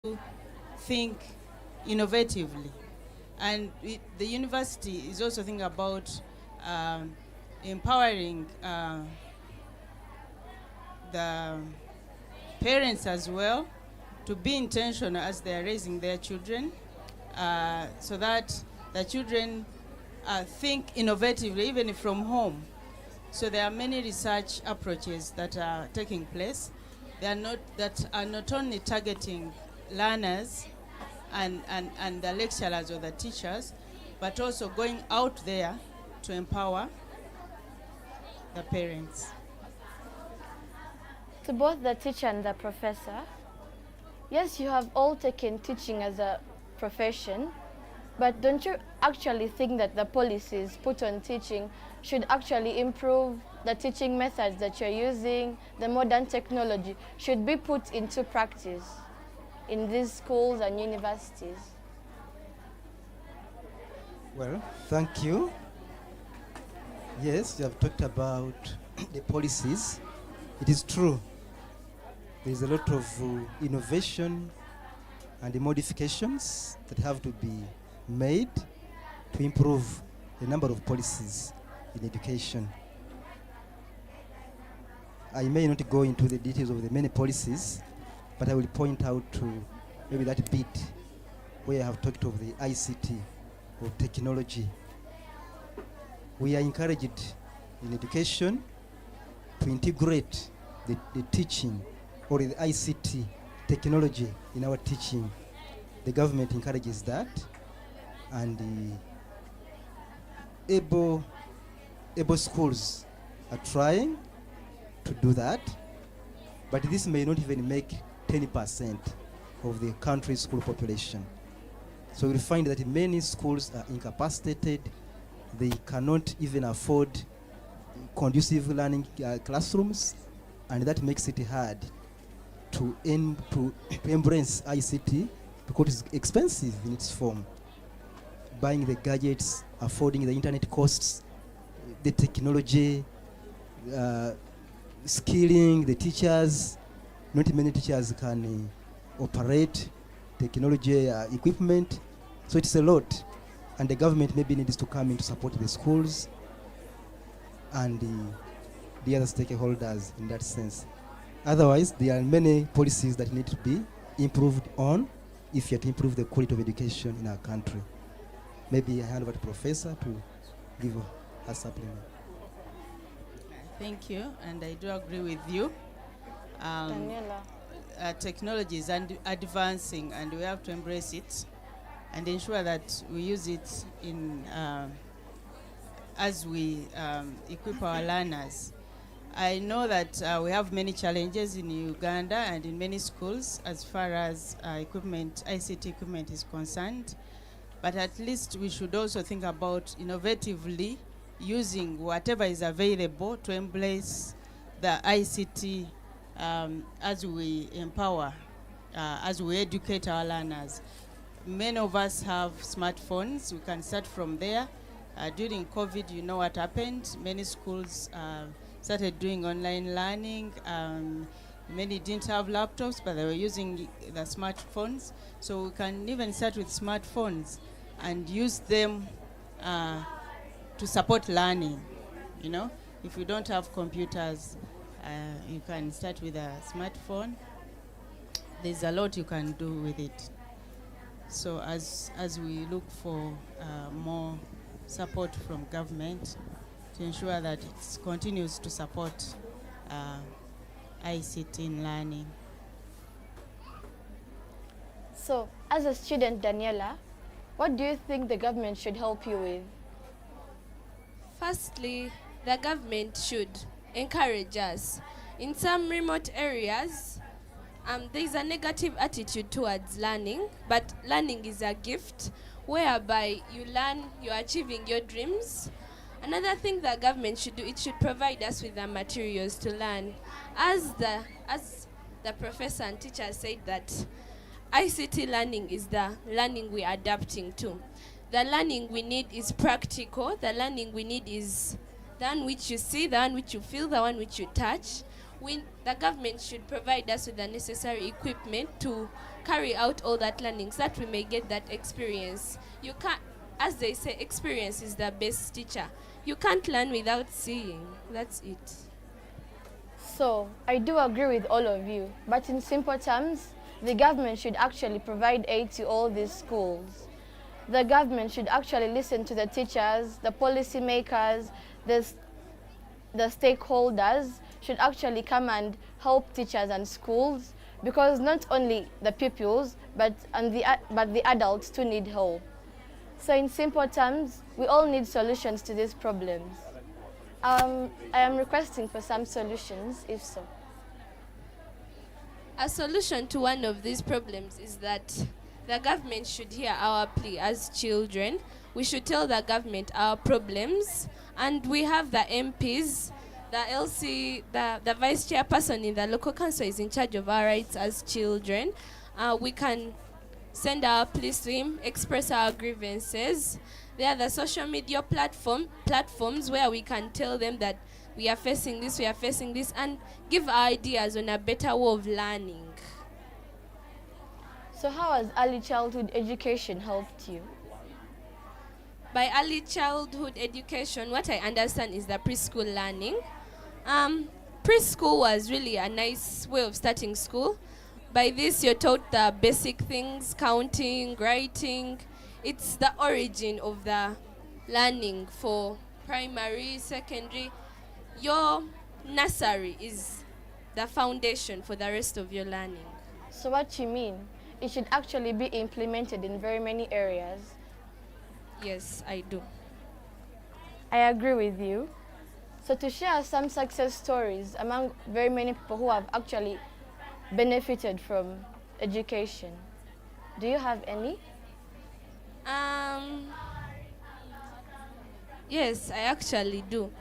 to think innovatively. And the university is also thinking about empowering the parents as well to be intentional as they are raising their children, so that the children think innovatively even from home. So there are many research approaches that are taking place. That are not only targeting learners and the lecturers or the teachers, but also going out there to empower the parents. To both the teacher and the professor, yes, you have all taken teaching as a profession, but don't you actually think that the policies put on teaching should actually improve the teaching methods that you're using, the modern technology should be put into practice in these schools and universities? Well, thank you. Yes, you have talked about the policies. It is true. There is a lot of innovation and the modifications that have to be made to improve the number of policies in education. I may not go into the details of the many policies, but I will point out to maybe that bit where I have talked of the ICT or technology. We are encouraged in education to integrate the teaching or the ICT technology in our teaching. The government encourages that, and the able schools are trying to do that, but this may not even make 10% of the country's school population. So you'll find that many schools are incapacitated. They cannot even afford conducive learning classrooms, and that makes it hard to embrace ICT because it's expensive in its form. Buying the gadgets, affording the internet costs, the technology, skilling the teachers. Not many teachers can operate technology equipment, so it's a lot. And the government maybe needs to come in to support the schools and the other stakeholders in that sense. Otherwise, there are many policies that need to be improved on if you have to improve the quality of education in our country. Maybe I hand over to Professor to give a supplement. Thank you, and I do agree with you. Daniela. Technology is advancing, and we have to embrace it and ensure that we use it in as we equip our learners. I know that we have many challenges in Uganda and in many schools as far as ICT equipment is concerned, but at least we should also think about innovatively using whatever is available to embrace the ICT as we empower, as we educate our learners. Many of us have smartphones. We can start from there. During COVID, you know what happened. Many schools started doing online learning. Many didn't have laptops, but they were using the smartphones. So we can even start with smartphones and use them to support learning. You know, if you don't have computers, you can start with a smartphone. There's a lot you can do with it. So as we look for more support from government to ensure that it continues to support ICT in learning. So, as a student, Daniela, what do you think the government should help you with? Firstly, the government should encourage us. In some remote areas, there is a negative attitude towards learning, but learning is a gift whereby you learn, you're achieving your dreams. Another thing the government should do, it should provide us with the materials to learn. As the professor and teacher said that ICT learning is the learning we are adapting to. The learning we need is practical. The learning we need is the one which you see, the one which you feel, the one which you touch. The government should provide us with the necessary equipment to carry out all that learning so that we may get that experience. You can't, as they say, experience is the best teacher. You can't learn without seeing. That's it. So, I do agree with all of you, but in simple terms, the government should actually provide aid to all these schools. The government should actually listen to the teachers, the policymakers, the stakeholders should actually come and help teachers and schools, because not only the pupils, but the adults too need help. So in simple terms, we all need solutions to these problems. I am requesting for some solutions, if so. A solution to one of these problems is that the government should hear our plea as children. We should tell the government our problems, and we have the MPs, the LC, the vice chairperson in the local council is in charge of our rights as children. We can send our pleas to him, express our grievances. There are the social media platforms where we can tell them that we are facing this, and give our ideas on a better way of learning. So how has early childhood education helped you? By early childhood education, what I understand is the preschool learning. Preschool was really a nice way of starting school. By this, you're taught the basic things, counting, writing. It's the origin of the learning for primary, secondary. Your nursery is the foundation for the rest of your learning. So what you mean, it should actually be implemented in very many areas? Yes, I do. I agree with you. So to share some success stories among very many people who have actually benefited from education, do you have any? Yes, I actually do.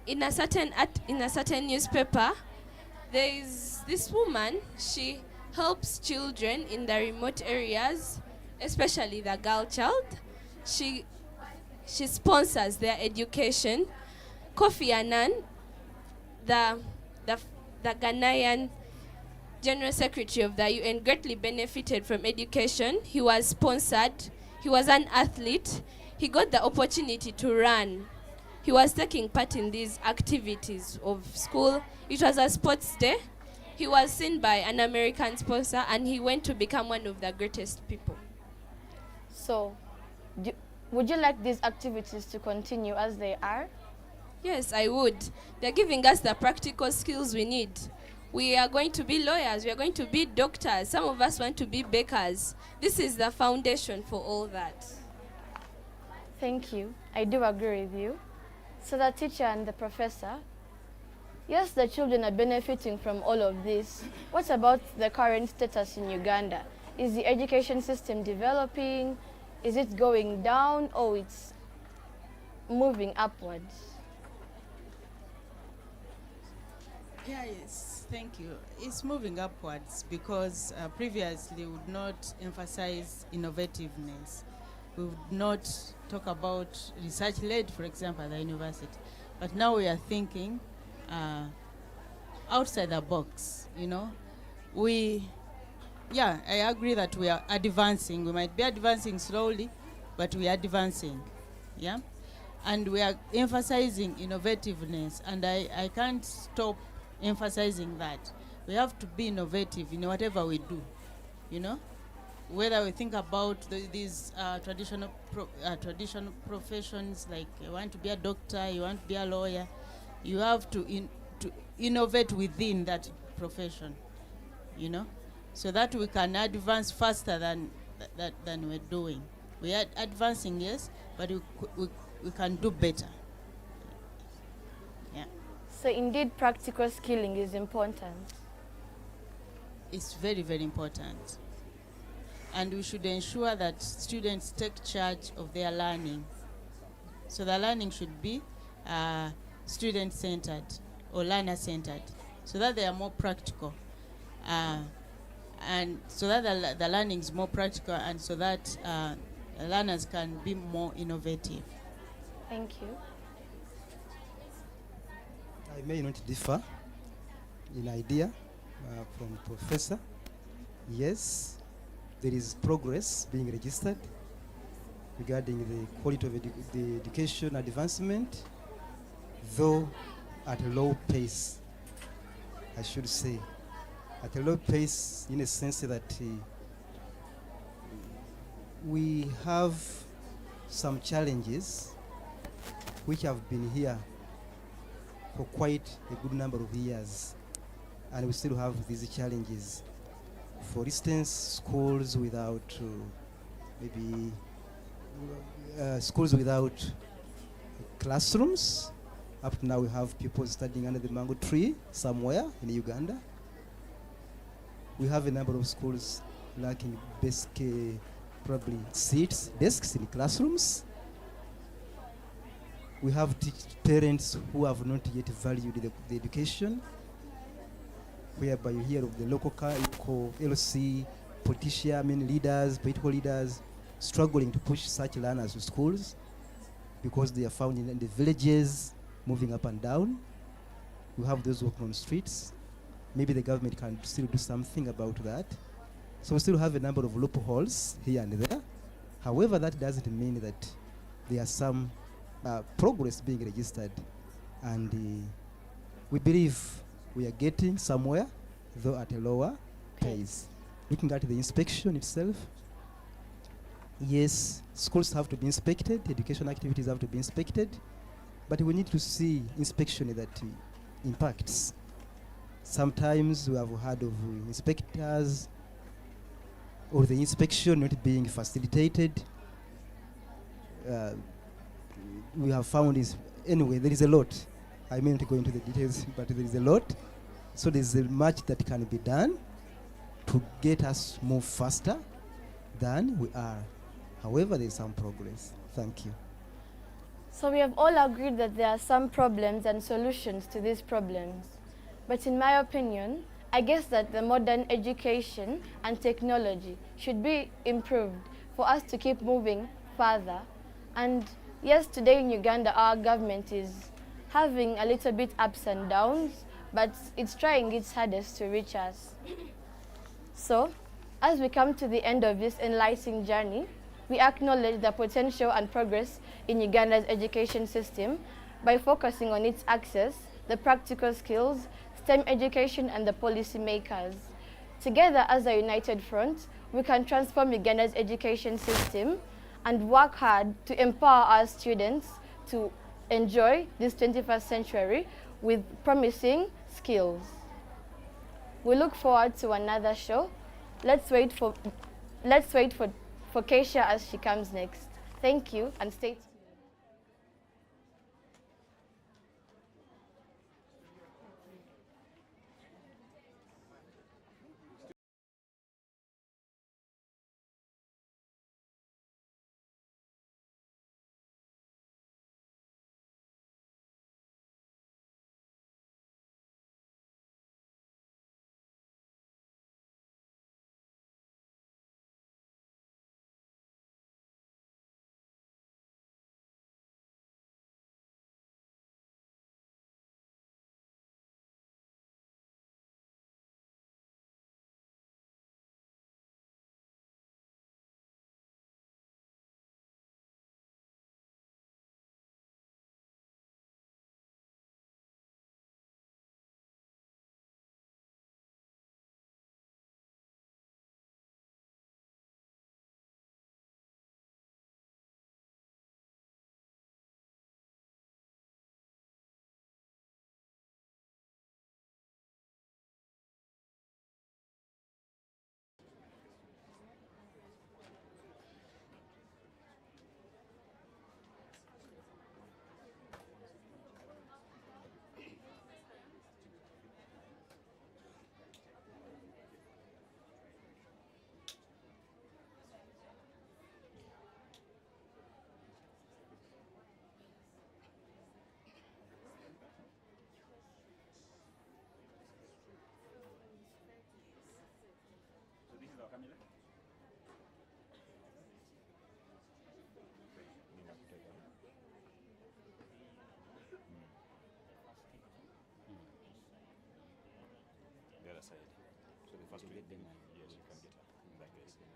In a certain newspaper, there is this woman. She helps children in the remote areas, especially the girl child. She sponsors their education. Kofi Annan, the Ghanaian General Secretary of the UN, greatly benefited from education. He was sponsored. He was an athlete. He got the opportunity to run. He was taking part in these activities of school. It was a sports day. He was seen by an American sponsor, and he went to become one of the greatest people. So, would you like these activities to continue as they are? Yes, I would. They're giving us the practical skills we need. We are going to be lawyers. We are going to be doctors. Some of us want to be bakers. This is the foundation for all that. Thank you. I do agree with you. So the teacher and the professor, yes, the children are benefiting from all of this. What about the current status in Uganda? Is the education system developing? Is it going down, or it's moving upwards? Yeah, yes, thank you. It's moving upwards because previously we would not emphasize innovativeness. We would not talk about research-led, for example, at the university. But now we are thinking outside the box, you know. I agree that we are advancing. We might be advancing slowly, but we are advancing, yeah? And we are emphasizing innovativeness, and I can't stop emphasizing that. We have to be innovative in whatever we do, you know? Whether we think about these traditional professions, like you want to be a doctor, you want to be a lawyer, you have to innovate within that profession, you know, so that we can advance faster than we're doing. We are advancing, yes, but we can do better. Yeah. So indeed, practical skilling is important. It's very, very important. And we should ensure that students take charge of their learning. So the learning should be student-centered or learner-centered, so that they are more practical. And so that the learning is more practical, and so that learners can be more innovative. Thank you. I may not differ in idea from Professor. Yes, there is progress being registered regarding the quality of the education advancement, though at a low pace, I should say. At a low pace in a sense that we have some challenges which have been here for quite a good number of years, and we still have these challenges. For instance, schools without schools without classrooms. Up to now we have people studying under the mango tree somewhere in Uganda. We have a number of schools lacking basic probably seats, desks in classrooms. We have parents who have not yet valued the education, whereby you hear of the local LC political leaders struggling to push such learners to schools because they are found in the villages, moving up and down. We have those working on streets. Maybe the government can still do something about that. So we still have a number of loopholes here and there. However, that doesn't mean that there are some progress being registered, and we believe we are getting somewhere, though at a lower pace. Looking at the inspection itself, yes, schools have to be inspected, education activities have to be inspected, but we need to see inspection that impacts. Sometimes we have heard of inspectors or the inspection not being facilitated. We have found is, anyway, there is a lot. I may not go into the details, but there is a lot. So there's much that can be done to get us move faster than we are. However, there's some progress. Thank you. So we have all agreed that there are some problems and solutions to these problems. But in my opinion, I guess that the modern education and technology should be improved for us to keep moving further. And yes, today in Uganda, our government is having a little bit ups and downs, but it's trying its hardest to reach us. So, as we come to the end of this enlightening journey, we acknowledge the potential and progress in Uganda's education system by focusing on its access, the practical skills, STEM education, and the policy makers. Together as a united front, we can transform Uganda's education system and work hard to empower our students to enjoy this 21st century with promising skills. We look forward to another show. Let's wait for Keisha as she comes next. Thank you and stay tuned. other side. So the first way, yes, you can get up in that case. So I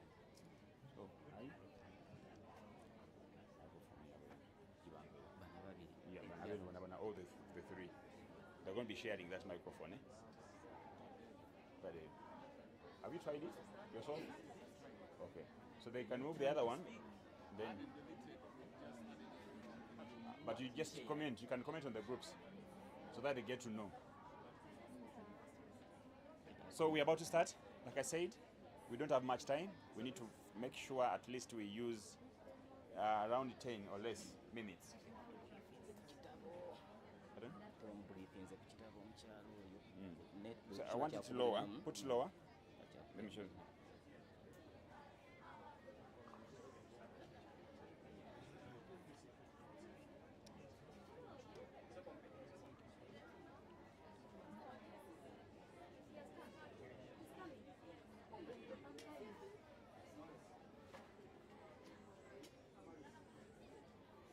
go from here. Yeah, all the three. They're going to be sharing that microphone. But have you tried it yourself? Okay. So they can move the other one. Then, but you just comment. You can comment on the groups, so that they get to know. So we're about to start. Like I said, we don't have much time. We need to make sure at least we use around 10 or less minutes. Pardon? So I want it lower. Put lower. Let me show you.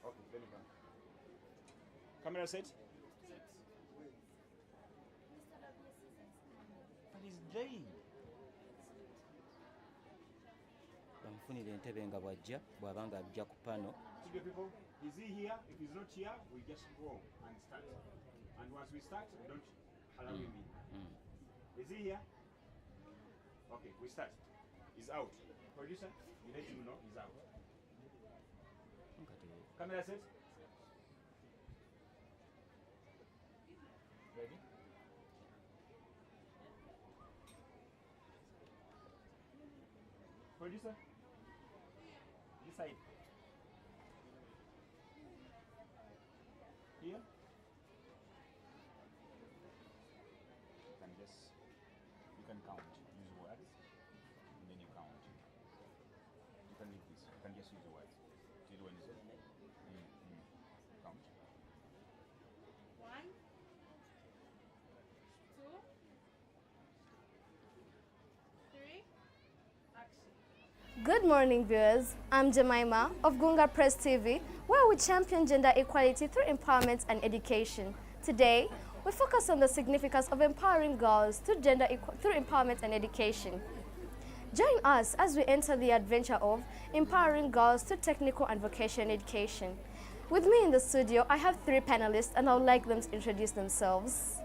Okay, let me go. Camera set. But he's doing. Bamufunira entebe nga bwajja bwabanga ajja ku pano. People, is he here? If he's not here, we just go and start. And once we start, we don't allow him in. Is he here? Okay, we start. He's out. Producer, you let him know he's out. Camera set. Ready? Producer, this side. Here. You can count. Use words, and then you count. You can leave this. You can just use the words. Till when is it? Count. 1, 2, 3, action. Good morning, viewers. I'm Jemima of Gunga Press TV, where we champion gender equality through empowerment and education. Today, we focus on the significance of empowering girls through through empowerment and education. Join us as we enter the adventure of empowering girls through technical and vocational education. With me in the studio, I have 3 panelists, and I would like them to introduce themselves.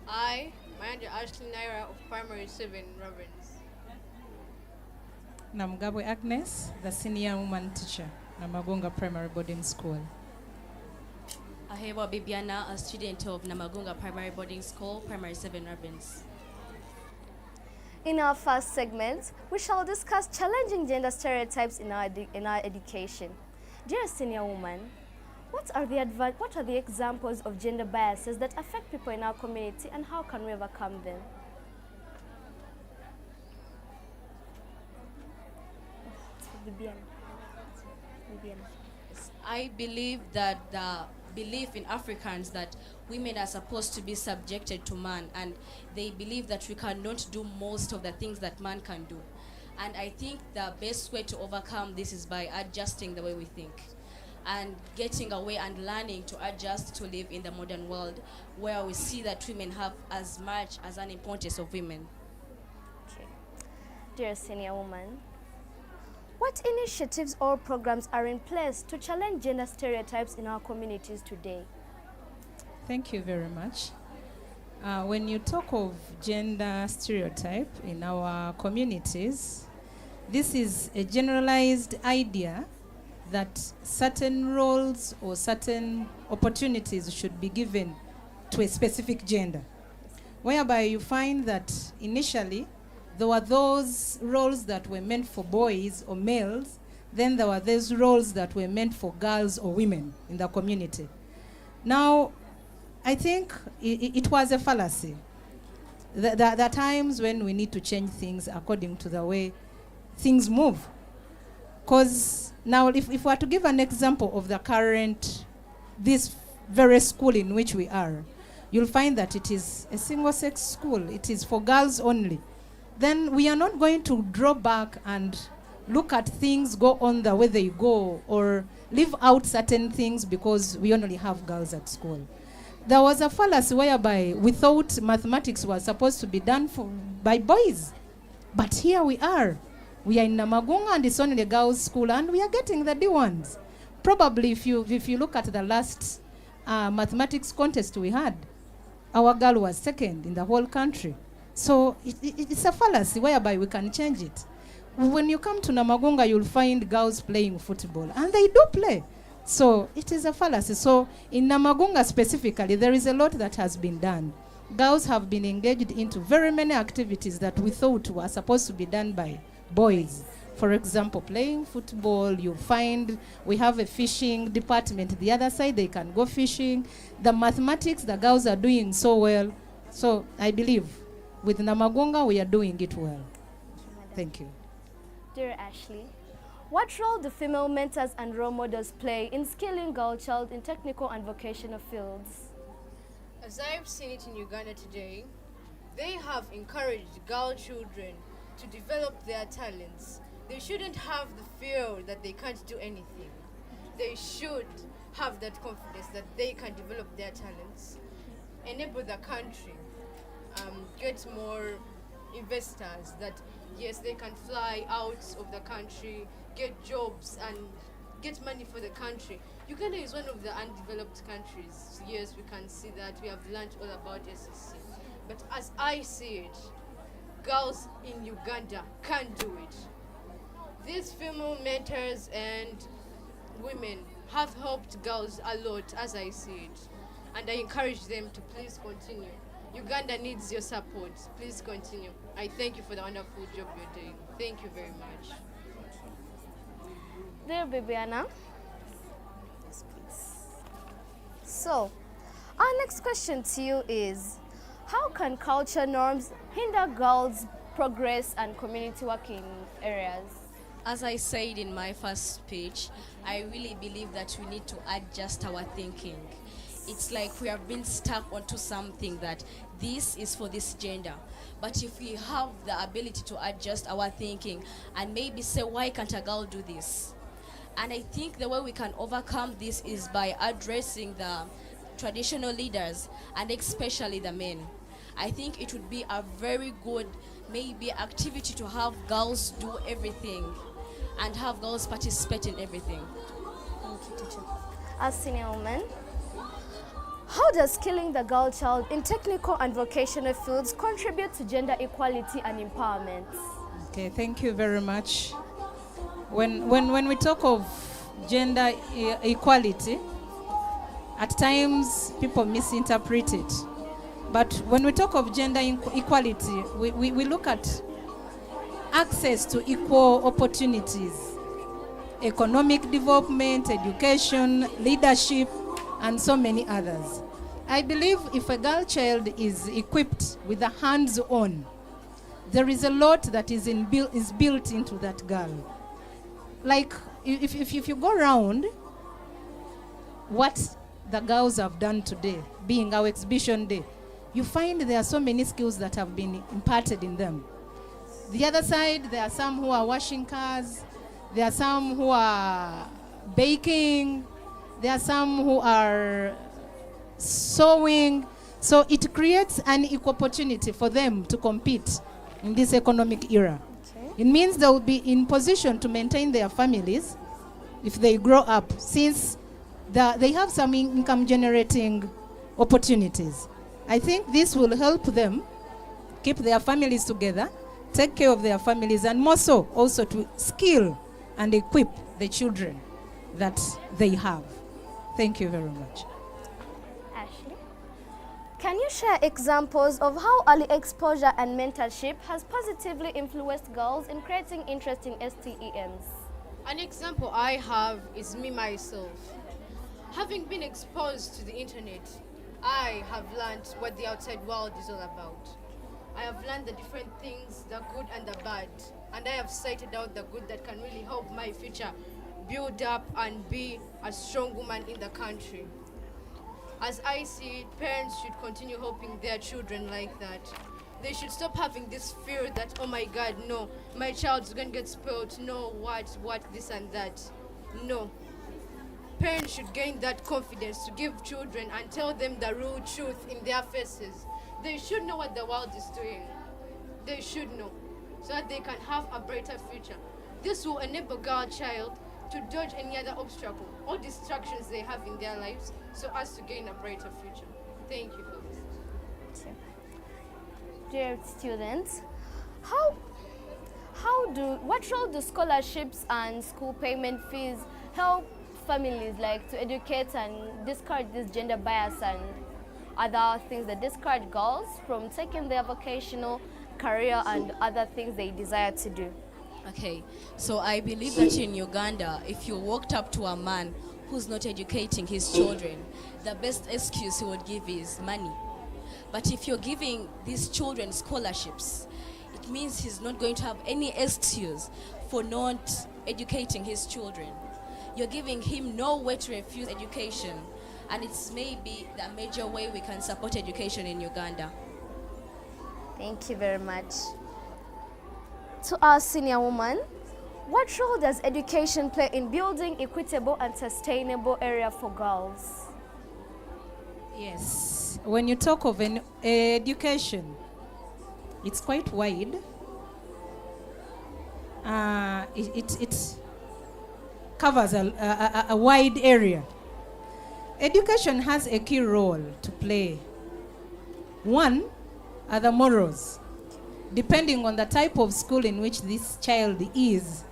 I, Manager Ashley Naira of Primary 7, Robbins. Namugabwe Agnes, the senior woman teacher, Namagunga Primary Boarding School. Ahewa Bibiana, a student of Namagunga Primary Boarding School, Primary 7, Robbins. In our first segment, we shall discuss challenging gender stereotypes in our education. Dear senior woman, what are the examples of gender biases that affect people in our community, and how can we overcome them? I believe that the belief in Africans that women are supposed to be subjected to man, and they believe that we cannot do most of the things that man can do. And I think the best way to overcome this is by adjusting the way we think and getting away and learning to adjust to live in the modern world where we see that women have as much as an importance of women. Okay. Dear senior woman, what initiatives or programs are in place to challenge gender stereotypes in our communities today? Thank you very much. When you talk of gender stereotype in our communities, this is a generalized idea that certain roles or certain opportunities should be given to a specific gender, whereby you find that initially there were those roles that were meant for boys or males, then there were those roles that were meant for girls or women in the community. Now, I think it was a fallacy. There are times when we need to change things according to the way things move. Because now, if we are to give an example of the current, this very school in which we are, you'll find that it is a single-sex school. It is for girls only. Then we are not going to draw back and look at things go on the way they go or leave out certain things because we only have girls at school. there was a fallacy whereby we thought mathematics was supposed to be done by boys. But here we are. We are in Namagunga and it's only a girls' school and we are getting the D1s. Probably if you look at the last mathematics contest we had, our girl was second in the whole country. So it's a fallacy whereby we can change it. When you come to Namagunga, you'll find girls playing football, and they do play. So it is a fallacy. So in Namagunga specifically, there is a lot that has been done. Girls have been engaged into very many activities that we thought were supposed to be done by boys. For example, playing football, you find we have a fishing department. The other side, they can go fishing. The mathematics, the girls are doing so well. So I believe with Namagunga, we are doing it well. Thank you. Dear Ashley, what role do female mentors and role models play in skilling girl child in technical and vocational fields? As I've seen it in Uganda today, they have encouraged girl children to develop their talents. They shouldn't have the fear that they can't do anything. They should have that confidence that they can develop their talents, enable the country, get more investors, that yes, they can fly out of the country, get jobs and get money for the country. Uganda is one of the undeveloped countries. Yes, we can see that. We have learned all about SEC. But as I see it, girls in Uganda can do it. These female mentors and women have helped girls a lot, as I see it. And I encourage them to please continue. Uganda needs your support. Please continue. I thank you for the wonderful job you're doing. Thank you very much. Dear Bibiana. Yes, please. So, our next question to you is, how can culture norms hinder girls' progress and community work in areas? As I said in my first speech, I really believe that we need to adjust our thinking. It's like we have been stuck onto something that this is for this gender. But if we have the ability to adjust our thinking and maybe say, why can't a girl do this? And I think the way we can overcome this is by addressing the traditional leaders and especially the men. I think it would be a very good maybe activity to have girls do everything and have girls participate in everything. Thank you, teacher. As senior woman, how does skilling the girl child in technical and vocational fields contribute to gender equality and empowerment? Okay, thank you very much. When we talk of gender equality, at times people misinterpret it. But when we talk of gender equality, we look at access to equal opportunities, economic development, education, leadership, and so many others. I believe if a girl child is equipped with the hands-on, there is a lot that is built into that girl. Like if you go around what the girls have done today, being our exhibition day, you find there are so many skills that have been imparted in them. The other side, there are some who are washing cars, there are some who are baking, there are some who are sewing. So it creates an equal opportunity for them to compete in this economic era. Okay. It means they will be in position to maintain their families if they grow up, since they have some income generating opportunities. I think this will help them keep their families together, take care of their families, and more so also to skill and equip the children that they have. Thank you very much. Ashley, can you share examples of how early exposure and mentorship has positively influenced girls in creating interest in STEMs? An example I have is me myself. Having been exposed to the internet, I have learned what the outside world is all about. I have learned the different things, the good and the bad, and I have cited out the good that can really help my future build up and be a strong woman in the country. As I see it, parents should continue helping their children like that. They should stop having this fear that, oh my God, no, my child's going to get spoiled, no, what, this and that. No. parents should gain that confidence to give children and tell them the real truth in their faces. They should know what the world is doing. They should know, so that they can have a brighter future. This will enable girl child to dodge any other obstacle or distractions they have in their lives, so as to gain a brighter future. Thank you for this. Dear students, what role do scholarships and school payment fees help families like to educate and discourage this gender bias and other things that discourage girls from taking their vocational career and other things they desire to do? Okay, so I believe that in Uganda, if you walked up to a man who's not educating his children, the best excuse he would give is money. But if you're giving these children scholarships, it means he's not going to have any excuse for not educating his children. You're giving him no way to refuse education, and it's maybe the major way we can support education in Uganda. Thank you very much. To our senior woman, what role does education play in building equitable and sustainable area for girls? Yes, when you talk of an education, it's quite wide. It covers a wide area. Education has a key role to play. One are the morals, depending on the type of school in which this child is.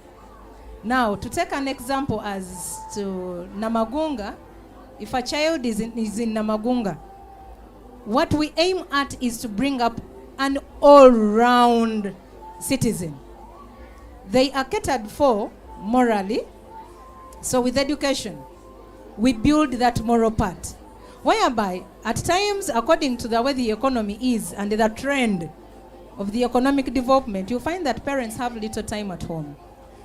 Now, to take an example as to Namagunga, if a child is in Namagunga, what we aim at is to bring up an all-round citizen. They are catered for morally. So with education, we build that moral part, whereby at times, according to the way the economy is and the trend of the economic development, you find that parents have little time at home.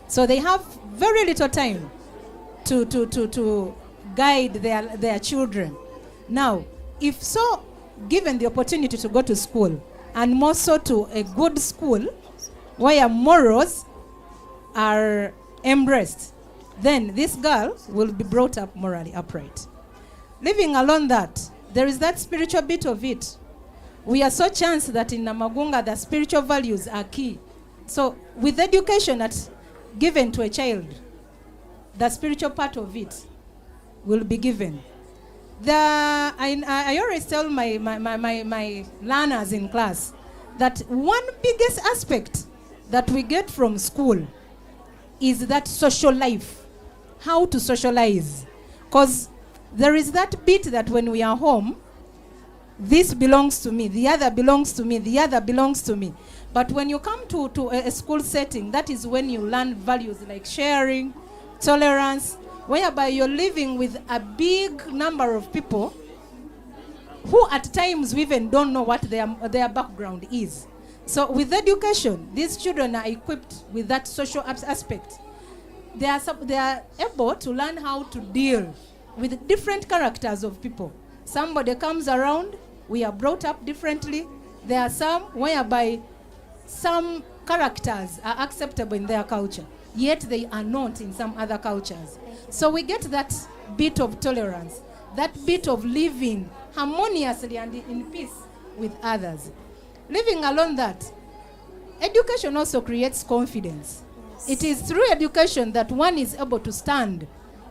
So they have very little time to guide their children. Now, if so given the opportunity to go to school, and more so to a good school where morals are embraced, then this girl will be brought up morally upright. Leaving alone that, there is that spiritual bit of it. We are so chanced that in Namagunga the spiritual values are key. So with education that's given to a child, the spiritual part of it will be given. I always tell my learners in class that one biggest aspect that we get from school is that social life, how to socialize. Because there is that bit that when we are home, this belongs to me, the other belongs to me, the other belongs to me. But when you come to a school setting, that is when you learn values like sharing, tolerance, whereby you're living with a big number of people who at times we even don't know what their background is. So with education, these children are equipped with that social aspect. They are able to learn how to deal with different characters of people. Somebody comes around, we are brought up differently. There are some whereby some characters are acceptable in their culture, yet they are not in some other cultures. So we get that bit of tolerance, that bit of living harmoniously and in peace with others. Living alone that, education also creates confidence. Yes. It is through education that one is able to stand,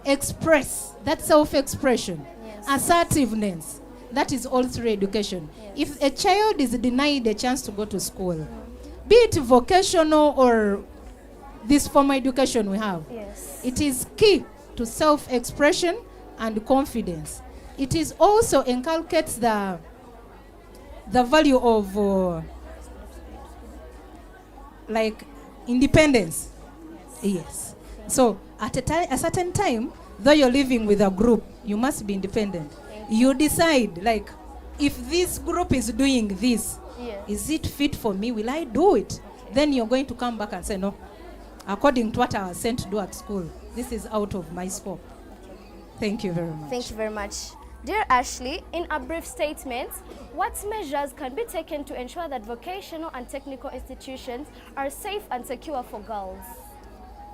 express, that self-expression, yes, assertiveness. That is all through education. Yes. If a child is denied a chance to go to school, be it vocational or this formal education we have, yes, it is key to self-expression and confidence. It is also inculcates the value of like independence. Yes. So at a certain time, though you're living with a group, you must be independent. You decide, like, if this group is doing this, yes, is it fit for me? Will I do it? Okay. Then you're going to come back and say, no, according to what I was sent to do at school, this is out of my scope. Okay. Thank you very much. Thank you very much. Dear Ashley, in a brief statement, what measures can be taken to ensure that vocational and technical institutions are safe and secure for girls?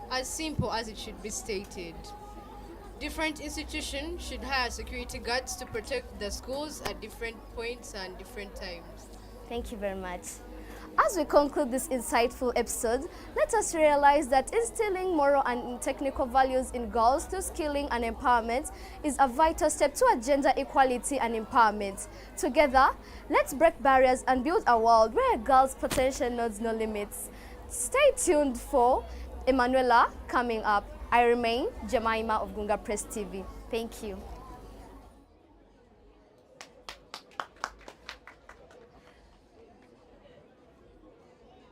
As simple as it should be stated. Different institutions should hire security guards to protect the schools at different points and different times. Thank you very much. As we conclude this insightful episode, let us realize that instilling moral and technical values in girls through skilling and empowerment is a vital step to gender equality and empowerment. Together, let's break barriers and build a world where girls' potential knows no limits. Stay tuned for Emanuela coming up. I remain Jemima of Gunga Press TV. Thank you.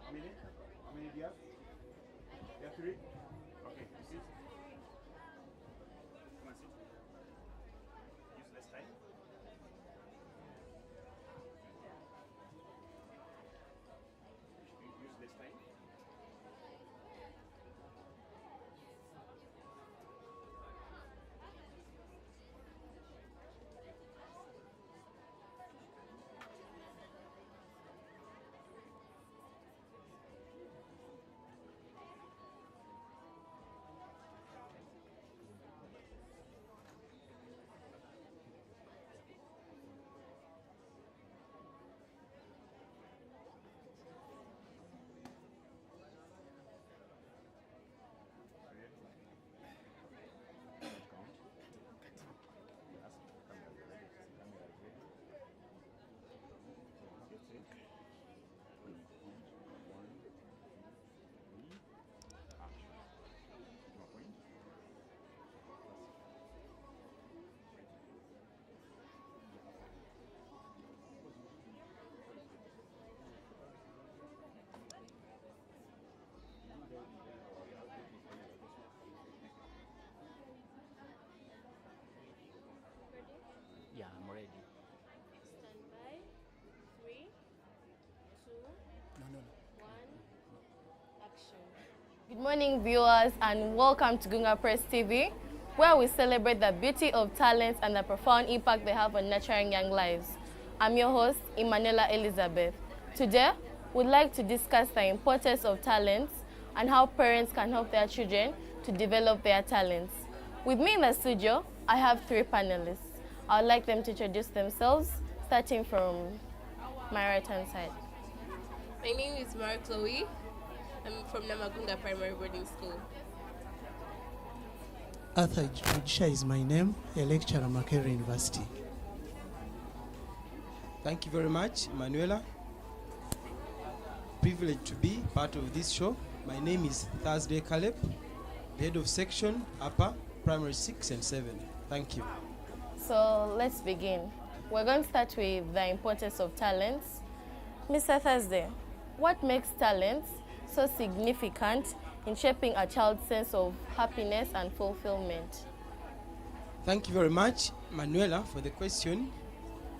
How many do you have? You have 3? Okay, you sit. Come and sit. Use less time. Use less time. Yeah, I'm ready. Stand by. 3, 2, No. 1, action. Good morning, viewers, and welcome to Gunga Press TV, where we celebrate the beauty of talents and the profound impact they have on nurturing young lives. I'm your host, Emanuela Elizabeth. Today, we'd like to discuss the importance of talents and how parents can help their children to develop their talents. With me in the studio, I have 3 panelists. I would like them to introduce themselves, starting from my right-hand side. My name is Mara Chloe. I'm from Namagunga Primary Boarding School. Arthur Judisha is my name, a lecturer at Makerere University. Thank you very much, Manuela. Privileged to be part of this show. My name is Thursday Caleb, the head of section, Upper, Primary 6 and 7. Thank you. So let's begin. We're going to start with the importance of talents. Mr. Thursday, what makes talents so significant in shaping a child's sense of happiness and fulfillment? Thank you very much, Manuela, for the question.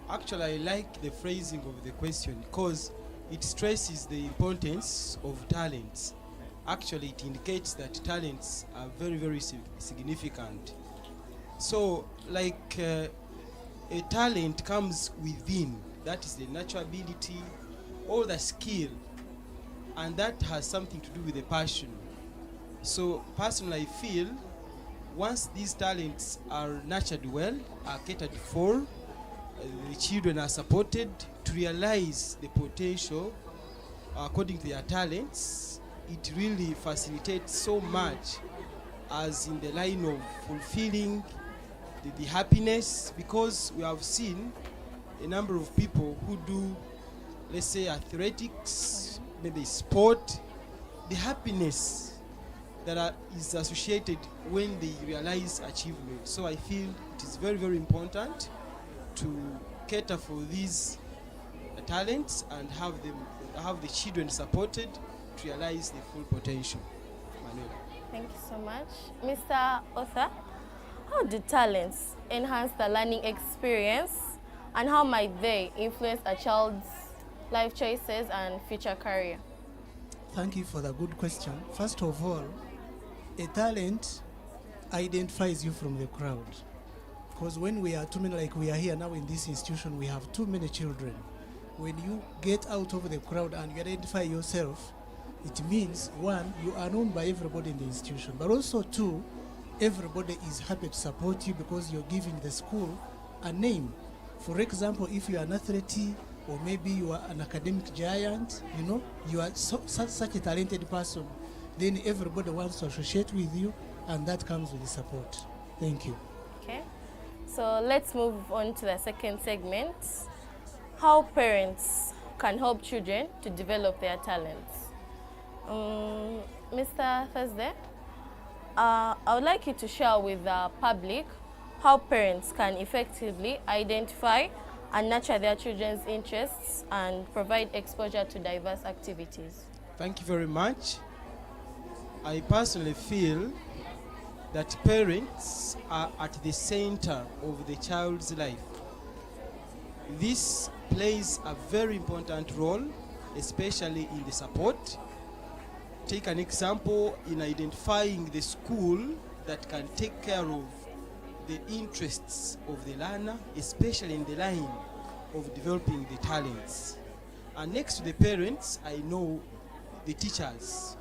Actually, I like the phrasing of the question because it stresses the importance of talents. Actually, it indicates that talents are very, very significant. So, like a talent comes within, that is the natural ability or the skill, and that has something to do with the passion. So, personally, I feel once these talents are nurtured well, are catered for, the children are supported to realize the potential according to their talents, it really facilitates so much as in the line of fulfilling the happiness, because we have seen a number of people who do, let's say, athletics, maybe sport, the happiness that is associated when they realize achievement. So I feel it is very, very important to cater for these talents and have the children supported to realize the full potential. Manuela. Thank you so much. Mr. Arthur, how do talents enhance the learning experience, and how might they influence a child's life choices and future career? Thank you for the good question. First of all, a talent identifies you from the crowd. Because when we are too many, like we are here now in this institution, we have too many children. When you get out of the crowd and you identify yourself, it means, one, you are known by everybody in the institution, but also two, everybody is happy to support you because you're giving the school a name. For example, if you are an athlete or maybe you are an academic giant, you know, you are such a talented person, then everybody wants to associate with you, and that comes with the support. Thank you. Okay, so let's move on to the second segment. How parents can help children to develop their talents. Mr. Thursday, I would like you to share with the public how parents can effectively identify and nurture their children's interests and provide exposure to diverse activities. Thank you very much. I personally feel that parents are at the center of the child's life. This plays a very important role, especially in the support. Take an example in identifying the school that can take care of the interests of the learner, especially in the line of developing the talents. And next to the parents, I know the teachers